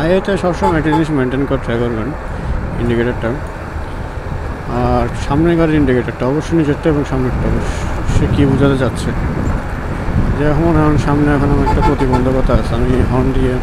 হাইওয়েতে সবসময় একটা জিনিস মেনটেন করে ট্রাই করবেন, ইন্ডিকেটারটা। আর সামনের গাড়ির ইন্ডিকেটারটা অবশ্যই নিজেরটা এবং সামনেরটা সে কী বোঝাতে চাচ্ছে। যেমন সামনে এখন আমার একটা প্রতিবন্ধকতা আছে, আমি হর্ন দিয়ে